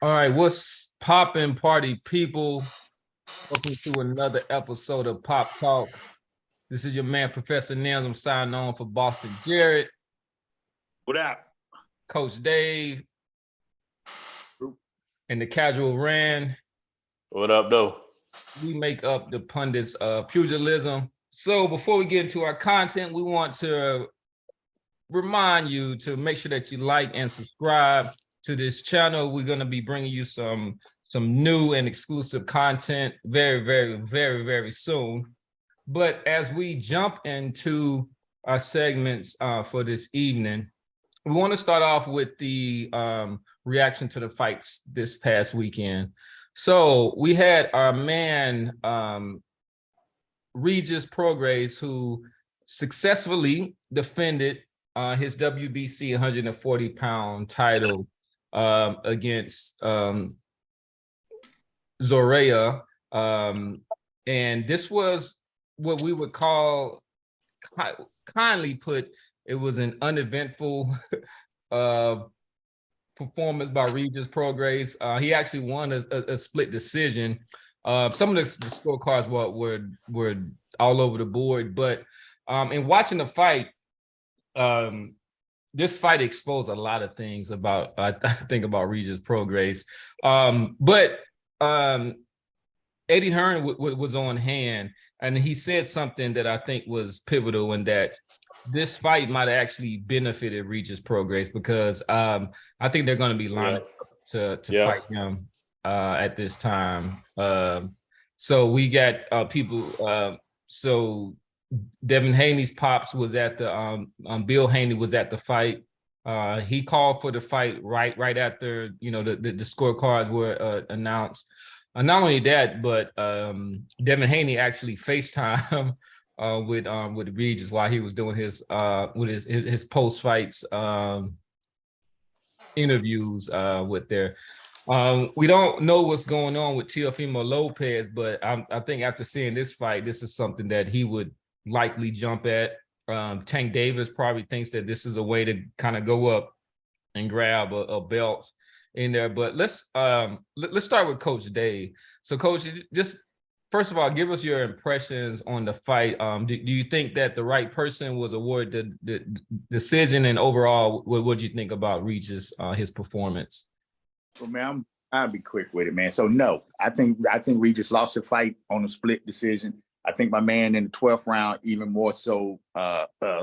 All right, what's poppin', party people? Welcome to another episode of Pop Talk. This is your man, Professor Nims. I'm signing on for Boston Jarrett, What up? Coach Dave, and the Casual Ran. What up, though? We make up the Pundits of pugilism. So before we get into our content, we want to remind you to make sure that you like and subscribe to this channel. We're going to be bringing you some new and exclusive content very soon. But as we jump into our segments for this evening, we want to start off with the reaction to the fights this past weekend. So we had our man Regis Prograis, who successfully defended his WBC 140-pound title against Zorea, and this was what we would call, kindly put, it was an uneventful performance by Regis Prograis. He actually won a split decision. Some of the scorecards were all over the board, but in watching the fight, this fight exposed a lot of things about, I think, about Regis Prograis. But Eddie Hearn was on hand, and he said something that I think was pivotal, in that this fight might have actually benefited Regis Prograis, because I think they're going to be lined up to fight him at this time. So we got people. So Devin Haney's pops was at the Bill Haney was at the fight. He called for the fight right after the scorecards were announced. Not only that, but Devin Haney actually FaceTime with Regis while he was doing his post fights interviews with their. We don't know what's going on with Teofimo Lopez, but I think after seeing this fight, this is something that he would likely jump at. Tank Davis probably thinks that this is a way to kind of go up and grab a belt in there. But let's start with Coach Dave. So, Coach, just first of all, give us your impressions on the fight. Do you think that the right person was awarded the decision, and overall, what do you think about Regis, his performance? Well, man, I'll be quick with it, man. So no, I think Regis lost the fight on a split decision. I think my man in the 12th round even more so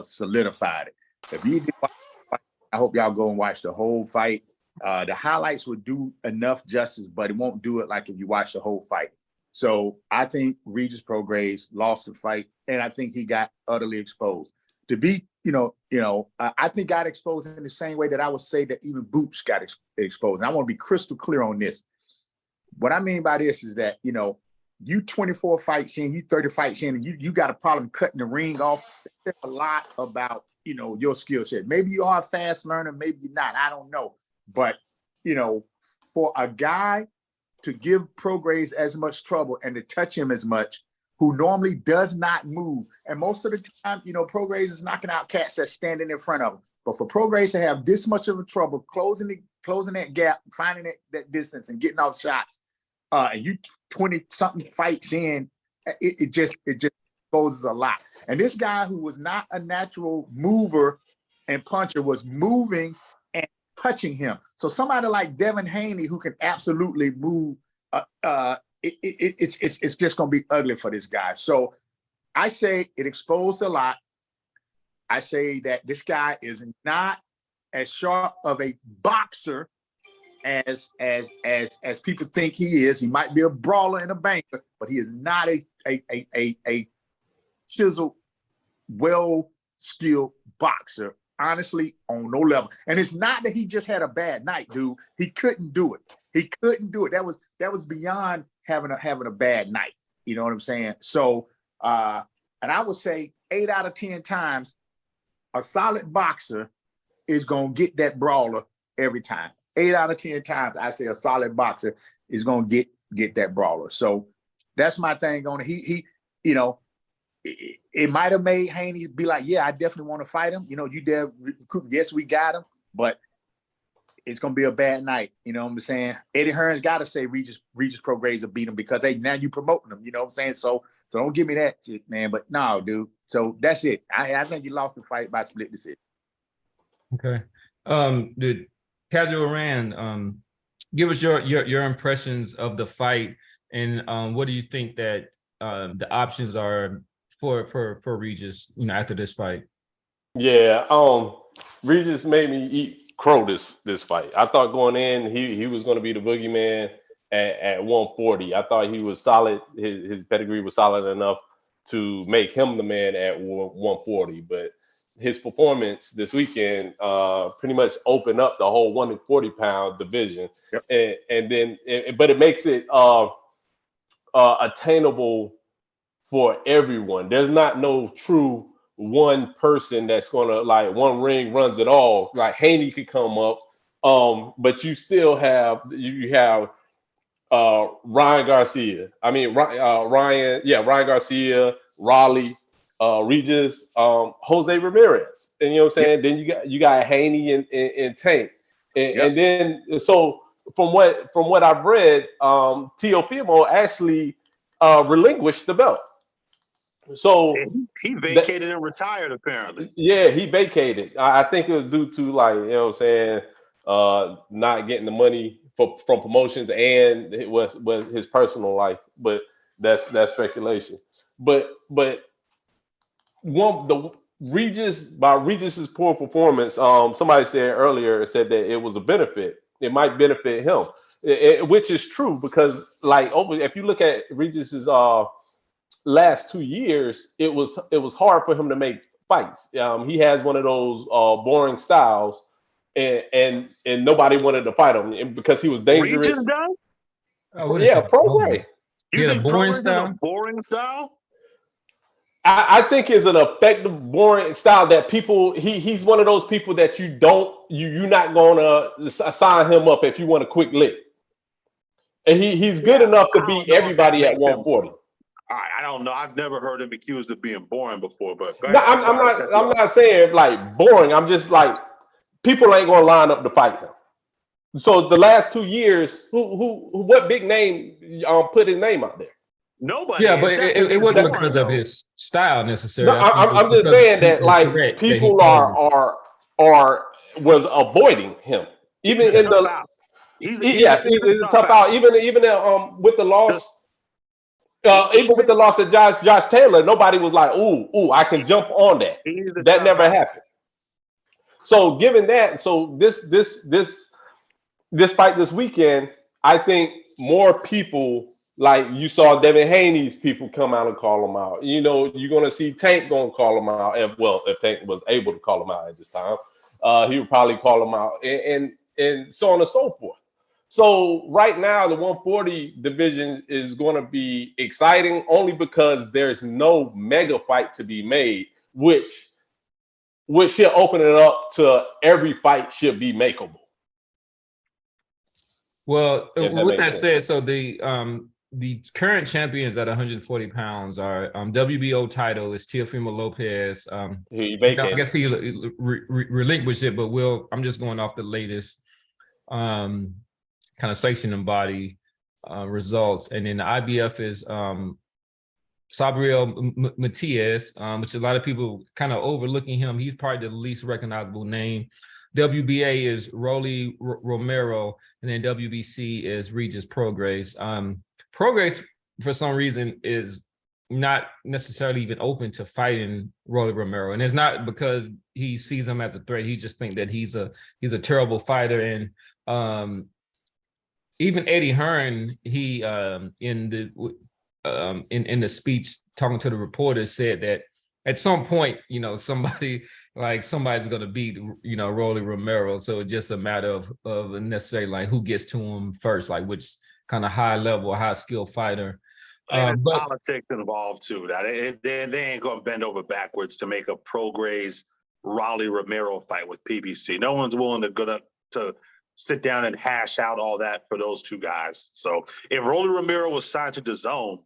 solidified it. If you did watch the fight, I hope y'all go and watch the whole fight. The highlights would do enough justice, but it won't do it like if you watch the whole fight. So I think Regis Prograis lost the fight, and I think he got utterly exposed. To be, I think got exposed in the same way that I would say that even Boots got exposed. And I want to be crystal clear on this. What I mean by this is that, you 24 fights in, you 30 fights in, and you got a problem cutting the ring off. There's a lot about, your skill set. Maybe you are a fast learner, maybe you're not. I don't know. But, for a guy to give Prograis as much trouble and to touch him as much, who normally does not move, and most of the time, Prograis is knocking out cats that's standing in front of him. But for Prograis to have this much of a trouble closing that gap, finding that distance, and getting off shots, and you 20-something fights in, it just exposes a lot. And this guy, who was not a natural mover and puncher, was moving and touching him. So somebody like Devin Haney, who can absolutely move, it's just going to be ugly for this guy. So I say it exposed a lot. I say that this guy is not as sharp of a boxer as people think he is. He might be a brawler and a banker, but he is not a chiseled, well-skilled boxer, honestly, on no level. And it's not that he just had a bad night, dude. He couldn't do it. He couldn't do it. That was beyond having a bad night. You know what I'm saying? So, and I would say 8 out of 10 times, a solid boxer is going to get that brawler every time. 8 out of 10 times, I say a solid boxer is going to get that brawler. So that's my thing on it. It might have made Haney be like, yeah, I definitely want to fight him. You there, yes, we got him, but it's gonna be a bad night. You know what I'm saying? Eddie Hearn's got to say Regis Prograis will beat him because hey, now you promoting them. You know what I'm saying? So don't give me that shit, man. But no, dude. So that's it. I think you lost the fight by split decision. Okay. The Casual Rand, give us your impressions of the fight, and what do you think that the options are for Regis, after this fight? Yeah, Regis made me eat crow this fight. I thought going in he was going to be the boogeyman at 140. I thought he was solid. His pedigree was solid enough to make him the man at 140. But his performance this weekend pretty much opened up the whole 140-pound division. Yep. But it makes it attainable for everyone. There's not no true one person that's gonna like one ring runs it all. Like Haney could come up, but you still have Ryan Garcia. I mean Ryan Garcia, Raleigh, Regis, Jose Ramirez, and you know what I'm saying. Then you got Haney and Tank, and then so from what I've read, Teofimo actually relinquished the belt. So he vacated and retired apparently. Yeah, he vacated. I think it was due to like, you know what I'm saying, not getting the money from promotions, and it was his personal life. But that's speculation. But Regis's poor performance, somebody said earlier said that it was a benefit. It might benefit him, which is true because like if you look at Regis's last 2 years, it was hard for him to make fights. He has one of those boring styles, and nobody wanted to fight him because he was dangerous. Regis does? Prograis. You think boring Prograis style? is a boring style? I think it's an effective, boring style that people. He's one of those people that you're not gonna sign him up if you want a quick lick, and he's good enough to beat everybody at 140. I don't know. I've never heard him accused of being boring before, but go No, ahead. I'm not saying like boring. I'm just like people ain't gonna line up to fight him. So the last 2 years, what big name put his name out there? Nobody. Yeah, but it wasn't because of his style necessarily. No, I'm just saying that like people was avoiding him. Even in the he's a tough out. Even with the loss. Even with the loss of Josh Taylor, nobody was like, "Ooh, I can jump on that." That never happened. So, given that, so this fight this weekend, I think more people like you saw Devin Haney's people come out and call him out. You know, you're gonna see Tank gonna call him out. If Tank was able to call him out at this time, he would probably call him out, and so on and so forth. So right now, the 140 division is going to be exciting only because there's no mega fight to be made, which should open it up to every fight should be makeable. Well, with that said, so the current champions at 140 pounds are WBO title is Teofimo Lopez. He vacated. I guess he relinquished it, but I'm just going off the latest kind of sanction and body results. And then the IBF is Sabriel Matias, which a lot of people kind of overlooking him. He's probably the least recognizable name. WBA is Rolly Romero, and then WBC is Regis Prograis. Prograis, for some reason, is not necessarily even open to fighting Rolly Romero, and it's not because he sees him as a threat. He just thinks that he's a terrible fighter. And even Eddie Hearn, he in the speech talking to the reporters said that at some point, somebody's going to beat, Rolly Romero. So it's just a matter of necessarily like who gets to him first, like which kind of high level, high skill fighter. There's politics involved too. That they ain't going to bend over backwards to make a Prograis Rolly Romero fight with PBC. No one's willing to go to sit down and hash out all that for those two guys. So if Rolly Romero was signed to DAZN,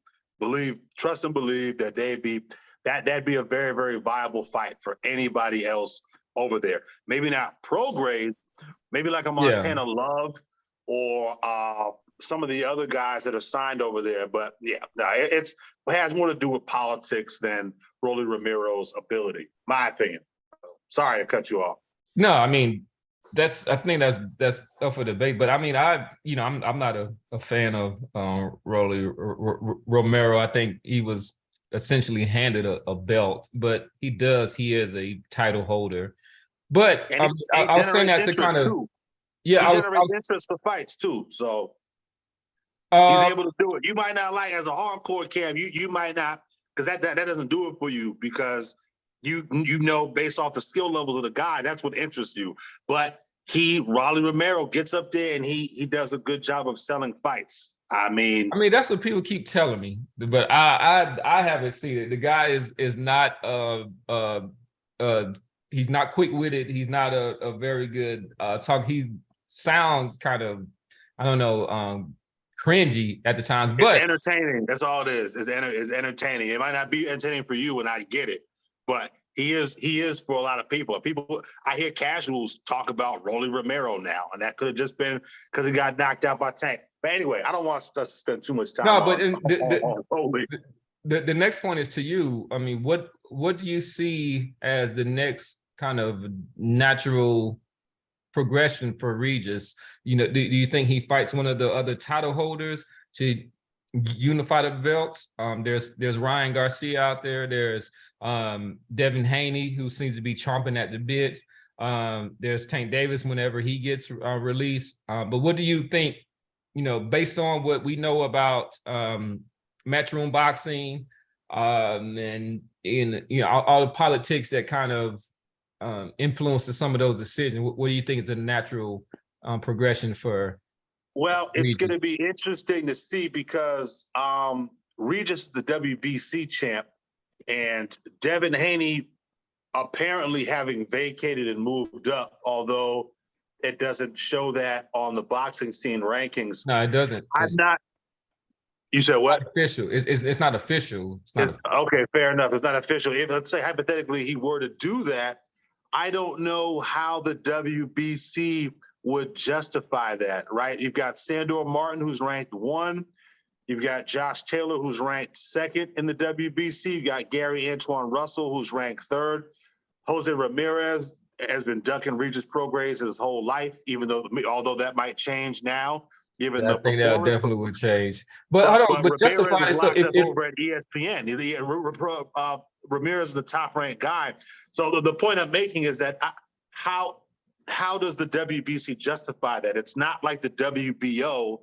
trust and believe that that'd be a very, very viable fight for anybody else over there. Maybe not Prograis, maybe like a Montana Love or some of the other guys that are signed over there. But yeah, no, it has more to do with politics than Rolly Ramiro's ability, my opinion. Sorry to cut you off. No, I mean, I think that's up for debate. But I mean, I'm not a fan of Rolly Romero. I think he was essentially handed a belt, but he is a title holder. But I was saying that to kind of he generates interest for fights too. So he's able to do it. You might not like as a hardcore Cam. You might not, because that doesn't do it for you, because you know based off the skill levels of the guy, that's what interests you. But Rolly Romero gets up there and he does a good job of selling fights. I mean that's what people keep telling me, but I haven't seen it. The guy is not he's not quick-witted. He's not a very good talk. He sounds kind of, I don't know, cringy at the times, but it's entertaining. That's all it is. It's entertaining. It might not be entertaining for you, and I get it, but he is for a lot of people. I hear casuals talk about Rolly Romero now, and that could have just been because he got knocked out by Tank. But anyway, I don't want to spend too much time. No, but the next point is to you. I mean, what do you see as the next kind of natural progression for Regis? You know, do you think he fights one of the other title holders to unify the belts? There's Ryan Garcia out there. There's Devin Haney, who seems to be chomping at the bit. There's Tank Davis whenever he gets released. But what do you think? You know, based on what we know about matchroom boxing, and all the politics that kind of influences some of those decisions, what do you think is a natural progression for? Well, it's going to be interesting to see because Regis is the WBC champ, and Devin Haney apparently having vacated and moved up, although it doesn't show that on the boxing scene rankings. No, it doesn't. You said what? Not official. It's not official. Okay, fair enough. It's not official. Let's say hypothetically he were to do that, I don't know how the WBC would justify that, right? You've got Sandor Martin, who's ranked 1. You've got Josh Taylor, who's ranked 2nd in the WBC. You got Gary Antoine Russell, who's ranked 3rd. Jose Ramirez has been ducking Regis Prograis his whole life, although that might change now. Given I think that definitely would change. But hold on, but justify it. So over at ESPN, Ramirez is the top-ranked guy. So the point I'm making is that how does the WBC justify that? It's not like the WBO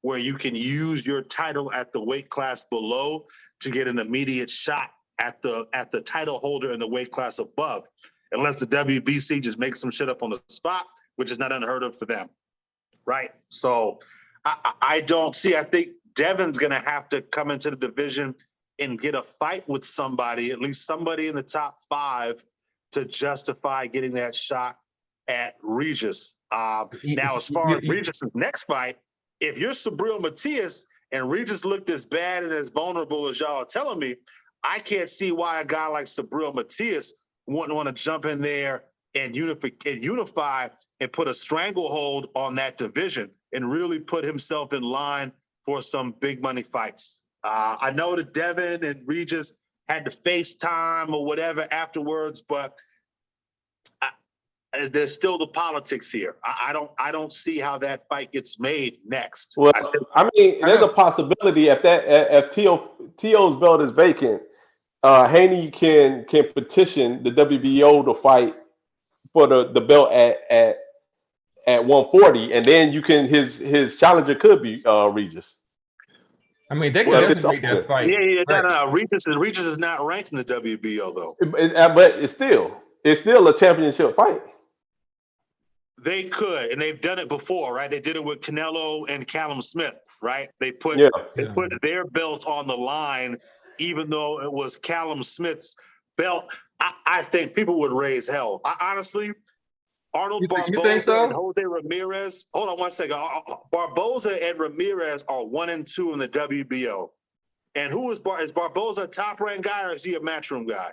where you can use your title at the weight class below to get an immediate shot at the title holder in the weight class above, unless the WBC just makes some shit up on the spot, which is not unheard of for them, right? So I don't see. I think Devin's going to have to come into the division and get a fight with somebody, at least somebody in the top 5, to justify getting that shot at Regis. Now, as far as Regis' next fight, if you're Subriel Matias and Regis looked as bad and as vulnerable as y'all are telling me, I can't see why a guy like Subriel Matias wouldn't want to jump in there and unify and put a stranglehold on that division and really put himself in line for some big money fights. I know that Devin and Regis had to FaceTime or whatever afterwards, but there's still the politics here. I don't see how that fight gets made next. Well, I mean, there's a possibility if T.O.'s belt is vacant, Haney can petition the WBO to fight for the belt at 140, and then his challenger could be Regis. I mean, they can definitely make that fight. Yeah. No. Regis is not ranked in the WBO though. But it's still a championship fight. They could, and they've done it before, right? They did it with Canelo and Callum Smith, right? They put their belts on the line, even though it was Callum Smith's belt. I think people would raise hell. Honestly, Arnold Barboza and Jose Ramirez. Hold on one second. Barboza and Ramirez are 1 and 2 in the WBO. And who is Barboza a top-ranked guy, or is he a matchroom guy?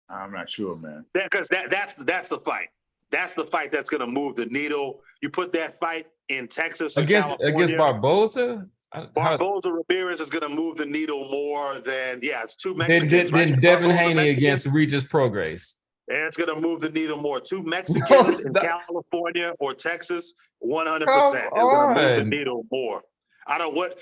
I'm not sure, man. Because that's the fight. That's the fight that's going to move the needle. You put that fight in Texas or against California. Barboza. Barboza Ramirez is going to move the needle more than it's two Then Mexicans. Right? Devin Barboza, Haney Mexican, against Regis Prograis. and it's going to move the needle more. Two Mexicans No, it's in not. California or Texas, 100% Come is going to move the on. needle more. I don't what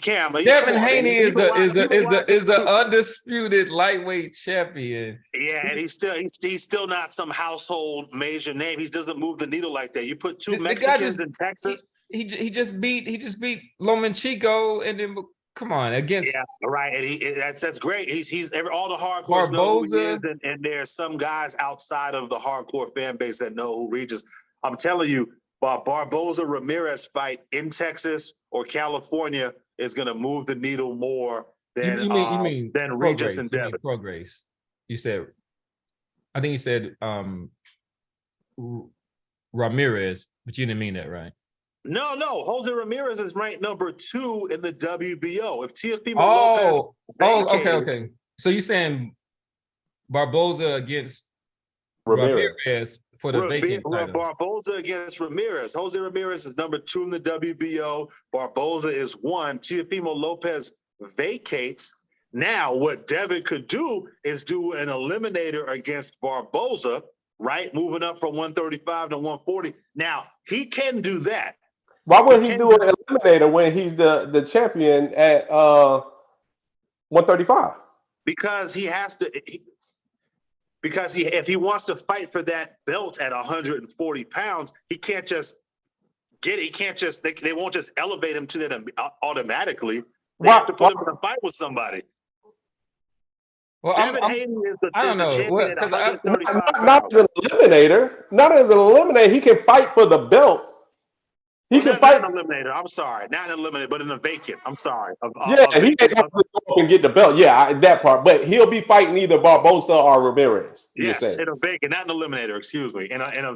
Cam. Devin Haney is a a undisputed lightweight champion. Yeah, and he's still not some household major name. He doesn't move the needle like that. You put two Mexicans in Texas. He just beat Lomachenko, and then come on against right. And that's great. He's all the hardcore Barboza. know who he is, and there's some guys outside of the hardcore fan base that know who Regis. I'm telling you, Barboza Ramirez fight in Texas or California is going to move the needle more than Regis and Devin. Prograis. You said, I think you said Ramirez, but you didn't mean that, right? No. Jose Ramirez is ranked number 2 in the WBO. If Teofimo Lopez okay. So you're saying Barboza against Ramirez for the vacant title. Barboza against Ramirez. Jose Ramirez is number 2 in the WBO. Barboza is 1. Teofimo Lopez vacates. Now, what Devin could do is do an eliminator against Barboza, right? Moving up from 135 to 140. Now, he can do that. Why would he do an eliminator when he's the champion at 135? Because he has to. If he wants to fight for that belt at 140 pounds, he can't just get it. He can't just. They won't just elevate him to that automatically. They have to put him in a fight with somebody. Well, Devin Haney is the champion at 135 pounds. Not as an eliminator. Not as an eliminator. He can fight for the belt. He can fight. Not an eliminator. I'm sorry, not an eliminator, but in a vacant. I'm sorry. He ain't have to go and get the belt. Yeah, that part. But he'll be fighting either Barboza or Ramirez. Yes, in a vacant, not an eliminator. Excuse me. In a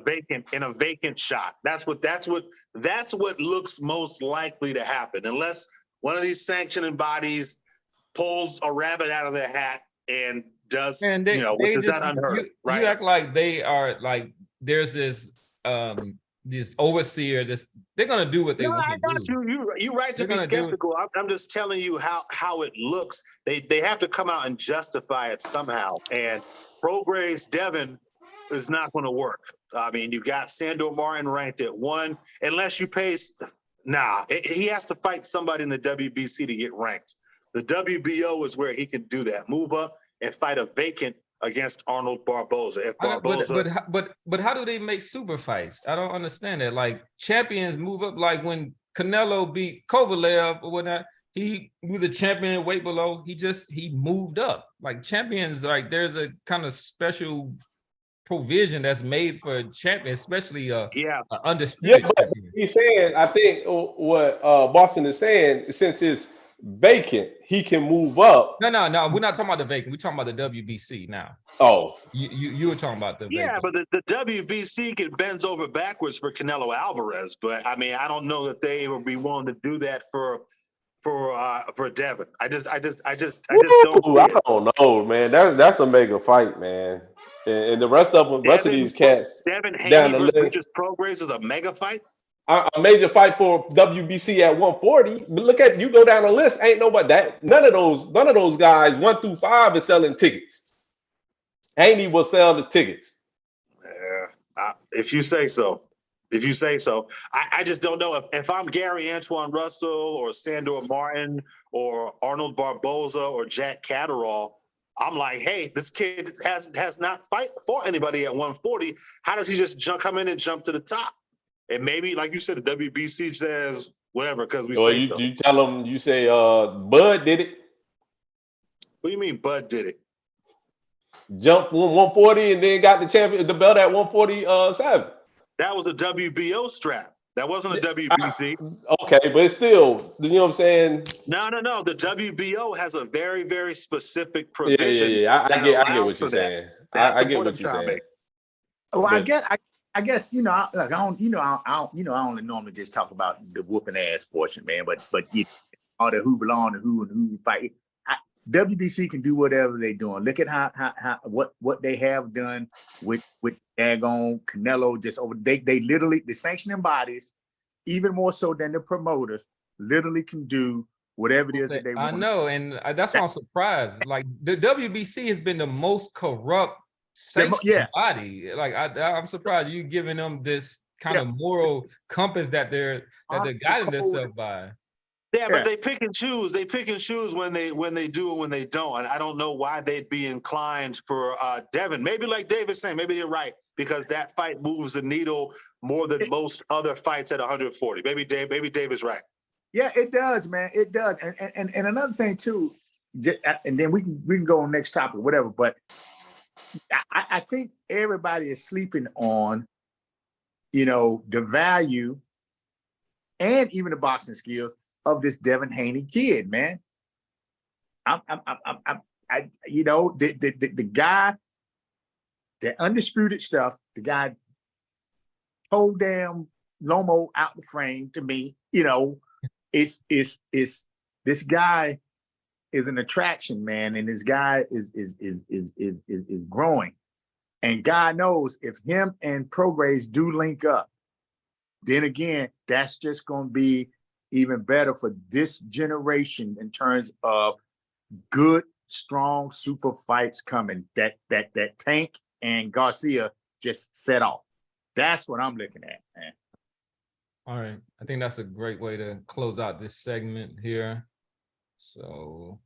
vacant shot. That's what looks most likely to happen, unless one of these sanctioning bodies pulls a rabbit out of their hat and does, which is not unheard. Right? You act like they are like there's this overseer. They're gonna do what they want to do. You're right to be skeptical. I'm just telling you how it looks. They have to come out and justify it somehow. And Prograis Devin is not going to work. I mean, you got Sandor Martin ranked at 1. Unless you pay. He has to fight somebody in the WBC to get ranked. The WBO is where he can do that. Move up and fight a vacant against Arnold Barboza. If Barboza, but how do they make super fights? I don't understand that. Like champions move up. Like when Canelo beat Kovalev or whatnot, he was a champion weight below. He moved up. Like champions, like there's a kind of special provision that's made for champions, especially undisputed. Yeah, but he's saying, I think what Boston is saying, since it's vacant, he can move up. No, we're not talking about the vacant. We're talking about the WBC now. Oh, you were talking about the vacant. But the WBC bends over backwards for Canelo Alvarez. But I mean, I don't know that they would be willing to do that for Devin. I just don't see I don't know, man. That's a mega fight, man. And the rest of these cats. Devin Haney versus Prograis is a mega fight. A major fight for WBC at 140. But look at, you go down the list, ain't nobody that none of those guys 1 through 5 is selling tickets. Haney will sell the tickets. Yeah, if you say so. I just don't know if I'm Gary Antoine Russell or Sandor Martin or Arnold Barboza or Jack Catterall. I'm like, hey, this kid has not fought anybody at 140. How does he just come in and jump to the top? And maybe, like you said, the WBC says whatever because we say so. You tell them, you say, Bud did it. What do you mean Bud did it? Jumped 140 and then got the belt at 147. That was a WBO strap. That wasn't a WBC. Okay, but still, you know what I'm saying? No. The WBO has a very, very specific provision. Yeah. I get what you're saying. I get what you're saying. Well, I guess look, I only normally just talk about the whooping ass portion, man. But all the who belong to who and who fight. WBC can do whatever they're doing. Look at how what they have done with Dagon, Canelo, just over they literally, the sanctioning bodies, even more so than the promoters, literally can do whatever it is that they want. I know, and that's why I'm surprised. Like the WBC has been the most corrupt sanctioning body. Like I'm surprised you giving them this kind of moral compass that they're guiding themselves by. Yeah, but they pick and choose. They pick and choose when they do and when they don't. And I don't know why they'd be inclined for Devin. Maybe like David's saying, maybe they're right, because that fight moves the needle more than most other fights at 140. Maybe Dave is right. Yeah, it does, man. It does. And another thing too, and then we can go on next topic, whatever. But I think everybody is sleeping on, the value and even the boxing skills of this Devin Haney kid, man. The guy, the undisputed stuff, the guy told damn Lomo out the frame to me, it's this guy is an attraction, man, and this guy is growing. And God knows if him and Prograis do link up, then again, that's just gonna be even better for this generation in terms of good, strong, super fights coming. That Tank and Garcia just set off. That's what I'm looking at, man. All right. I think that's a great way to close out this segment here. So